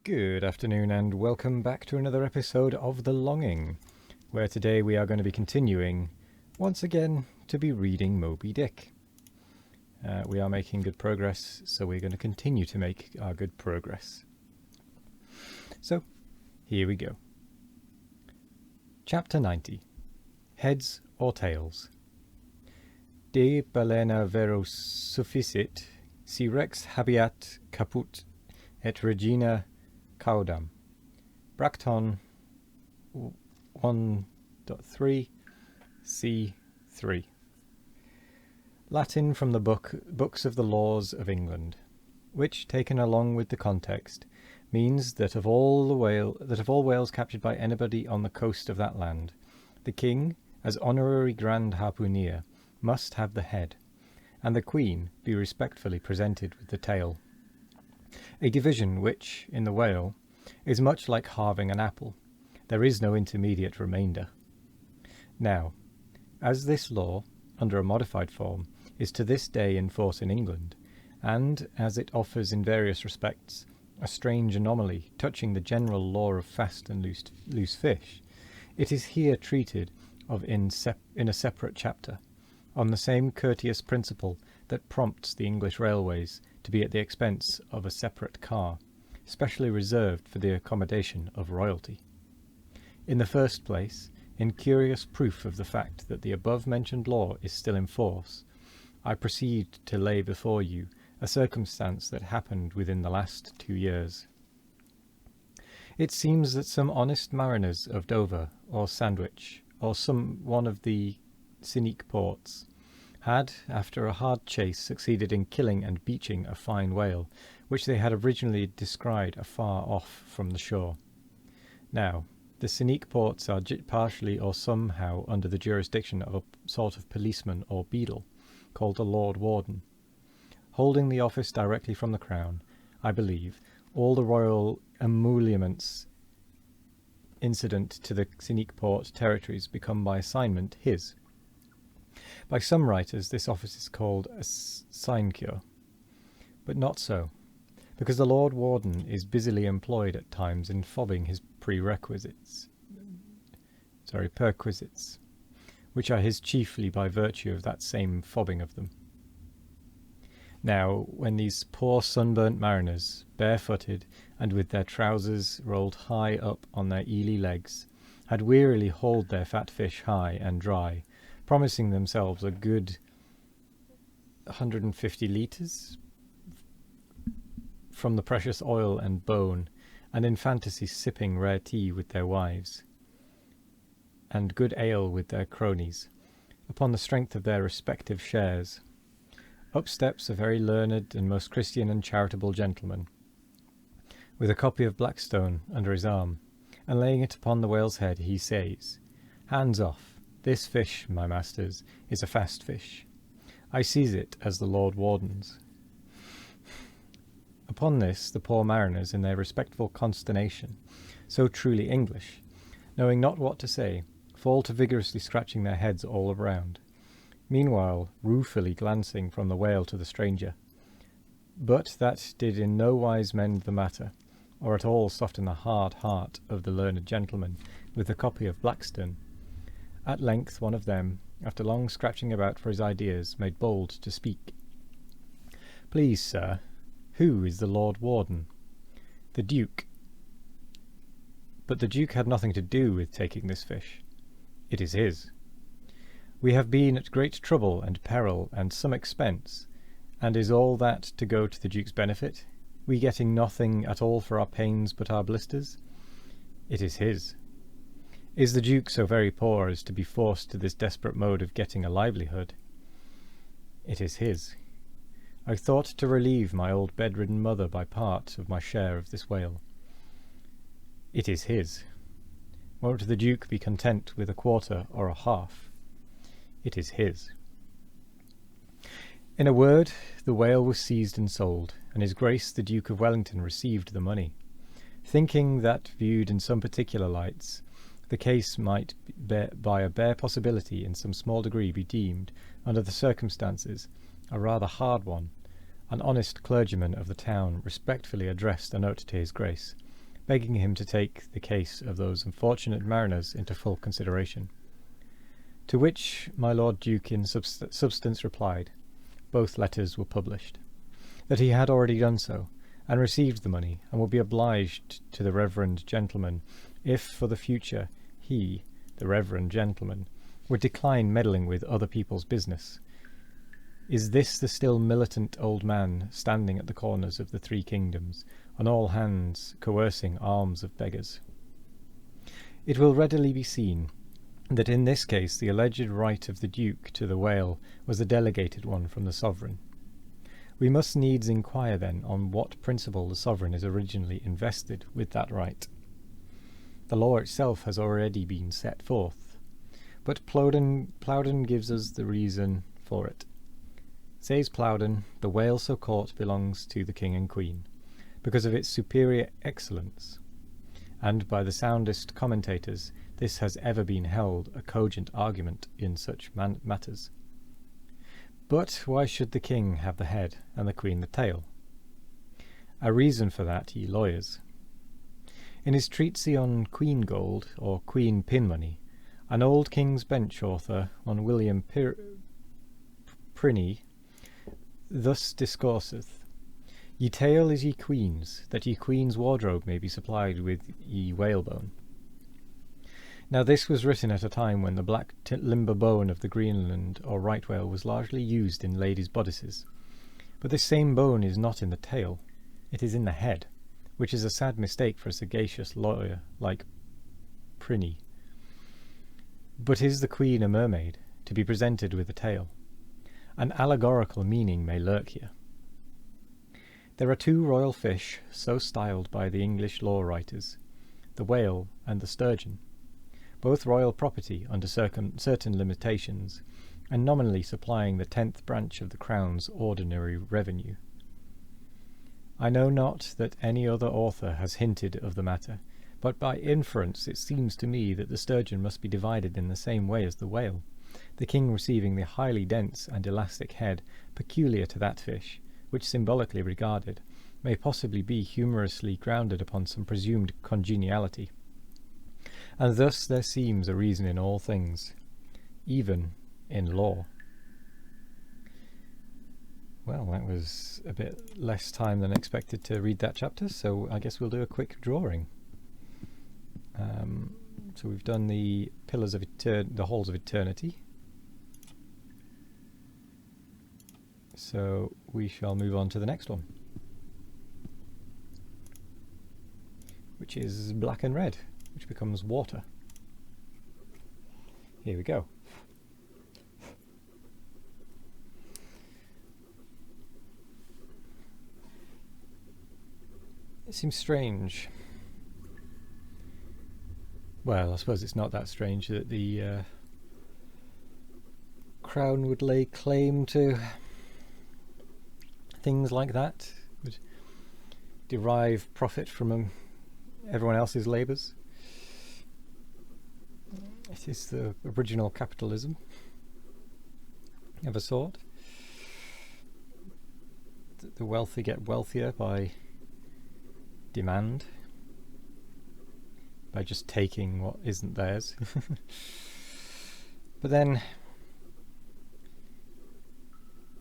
Good afternoon and welcome back to another episode of The Longing, where today we are going to be continuing, once again, to be reading Moby Dick. We are making good progress, so we're going to continue to make our good progress. So, here we go. Chapter 90. Heads or Tails. De balena vero sufficit, si rex habeat caput, et regina caudam. Bracton 1.3 C3. Latin from the Books of the Laws of England, which, taken along with the context, means that of all whales captured by anybody on the coast of that land, the king, as honorary grand harpooner, must have the head, and the queen be respectfully presented with the tail. A division which, in the whale, is much like halving an apple. There is no intermediate remainder. Now, as this law, under a modified form, is to this day in force in England, and as it offers in various respects a strange anomaly touching the general law of fast and loose fish, it is here treated of in a separate chapter, on the same courteous principle that prompts the English railways to be at the expense of a separate car, specially reserved for the accommodation of royalty. In the first place, in curious proof of the fact that the above-mentioned law is still in force, I proceed to lay before you a circumstance that happened within the last 2 years. It seems that some honest mariners of Dover or Sandwich, or some one of the Cynique ports, had, after a hard chase, succeeded in killing and beaching a fine whale, which they had originally descried afar off from the shore. Now, the Cynique ports are partially or somehow under the jurisdiction of a sort of policeman or beadle, called a Lord Warden. Holding the office directly from the Crown, I believe, all the royal emoluments incident to the Cynique port territories become by assignment his. By some writers this office is called a sinecure, but not so, because the Lord Warden is busily employed at times in fobbing his perquisites, which are his chiefly by virtue of that same fobbing of them. Now, when these poor sunburnt mariners, barefooted, and with their trousers rolled high up on their eely legs, had wearily hauled their fat fish high and dry, promising themselves a good 150 litres from the precious oil and bone, and in fantasy sipping rare tea with their wives, and good ale with their cronies, upon the strength of their respective shares, up steps a very learned and most Christian and charitable gentleman, with a copy of Blackstone under his arm, and laying it upon the whale's head, he says, "Hands off. This fish, my masters, is a fast fish. I seize it as the Lord Warden's." Upon this, the poor mariners, in their respectful consternation, so truly English, knowing not what to say, fall to vigorously scratching their heads all around, meanwhile ruefully glancing from the whale to the stranger. But that did in no wise mend the matter, or at all soften the hard heart of the learned gentleman with the copy of Blackstone. At length one of them, after long scratching about for his ideas, made bold to speak. "Please, sir, who is the Lord Warden?" "The Duke." "But the Duke had nothing to do with taking this fish." "It is his." "We have been at great trouble and peril and some expense, and is all that to go to the Duke's benefit, we getting nothing at all for our pains but our blisters?" "It is his." "Is the Duke so very poor as to be forced to this desperate mode of getting a livelihood?" "It is his." "I thought to relieve my old bedridden mother by part of my share of this whale." "It is his." "Won't the Duke be content with a quarter or a half?" "It is his." In a word, the whale was seized and sold, and his Grace the Duke of Wellington received the money, thinking that, viewed in some particular lights, the case might by a bare possibility in some small degree be deemed, under the circumstances, a rather hard one. An honest clergyman of the town respectfully addressed a note to his Grace, begging him to take the case of those unfortunate mariners into full consideration. To which my Lord Duke in substance replied, both letters were published, that he had already done so, and received the money, and would be obliged to the reverend gentleman if for the future he, the reverend gentleman, would decline meddling with other people's business. Is this the still militant old man standing at the corners of the three kingdoms, on all hands coercing alms of beggars? It will readily be seen that in this case the alleged right of the Duke to the whale was a delegated one from the sovereign. We must needs inquire then on what principle the sovereign is originally invested with that right. The law itself has already been set forth, but Plowden gives us the reason for it. Says Plowden, the whale so caught belongs to the king and queen, because of its superior excellence, and by the soundest commentators this has ever been held a cogent argument in such matters. But why should the king have the head and the queen the tail? A reason for that, ye lawyers. In his treatise on Queen Gold, or Queen Pin Money, an old King's Bench author on William Prinny thus discourseth, Ye tail is ye queen's, that ye queen's wardrobe may be supplied with ye whalebone. Now this was written at a time when the black limber bone of the Greenland or right whale was largely used in ladies' bodices. But this same bone is not in the tail, it is in the head, which is a sad mistake for a sagacious lawyer like Prinny. But is the queen a mermaid, to be presented with a tail? An allegorical meaning may lurk here. There are two royal fish, so styled by the English law writers, the whale and the sturgeon, both royal property under certain limitations, and nominally supplying the 10th branch of the Crown's ordinary revenue. I know not that any other author has hinted of the matter, but by inference it seems to me that the sturgeon must be divided in the same way as the whale, the king receiving the highly dense and elastic head peculiar to that fish, which, symbolically regarded, may possibly be humorously grounded upon some presumed congeniality. And thus there seems a reason in all things, even in law. Well, that was a bit less time than expected to read that chapter, so I guess we'll do a quick drawing. So we've done the pillars of the halls of eternity. So we shall move on to the next one, which is black and red, which becomes water. Here we go. It seems strange. Well, I suppose it's not that strange that the Crown would lay claim to things like that, would derive profit from everyone else's labours. It is the original capitalism of a sort. The wealthy get wealthier by demand, by just taking what isn't theirs. But then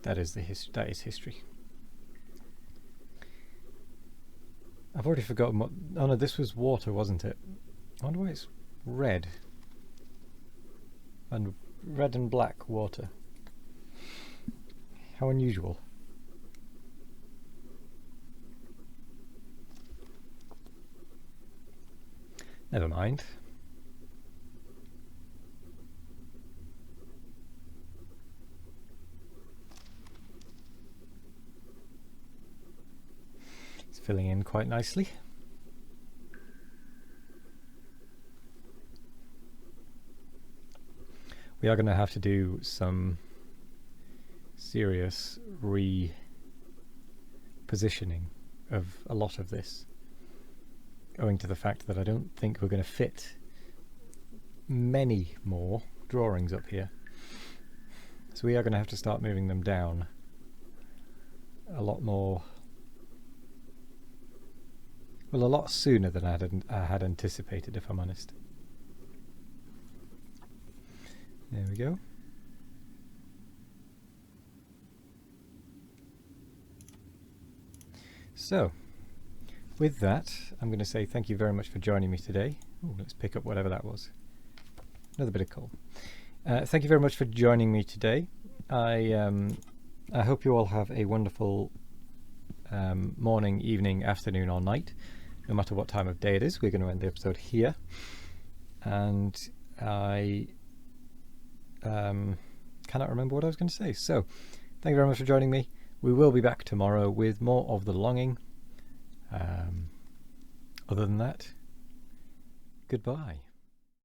that is history. I've already forgotten what... Oh no, this was water, wasn't it? I wonder why it's red. And red and black water. How unusual. Never mind. It's filling in quite nicely. We are going to have to do some serious repositioning of a lot of this, owing to the fact that I don't think we're going to fit many more drawings up here. So we are going to have to start moving them down a lot more Well, a lot sooner than I had anticipated, if I'm honest. There we go. So, with that, I'm going to say thank you very much for joining me today. Ooh, let's pick up whatever that was. Another bit of coal. Thank you very much for joining me today. I hope you all have a wonderful morning, evening, afternoon, or night. No matter what time of day it is, we're going to end the episode here. And I cannot remember what I was going to say. So, thank you very much for joining me. We will be back tomorrow with more of The Longing. Other than that, goodbye.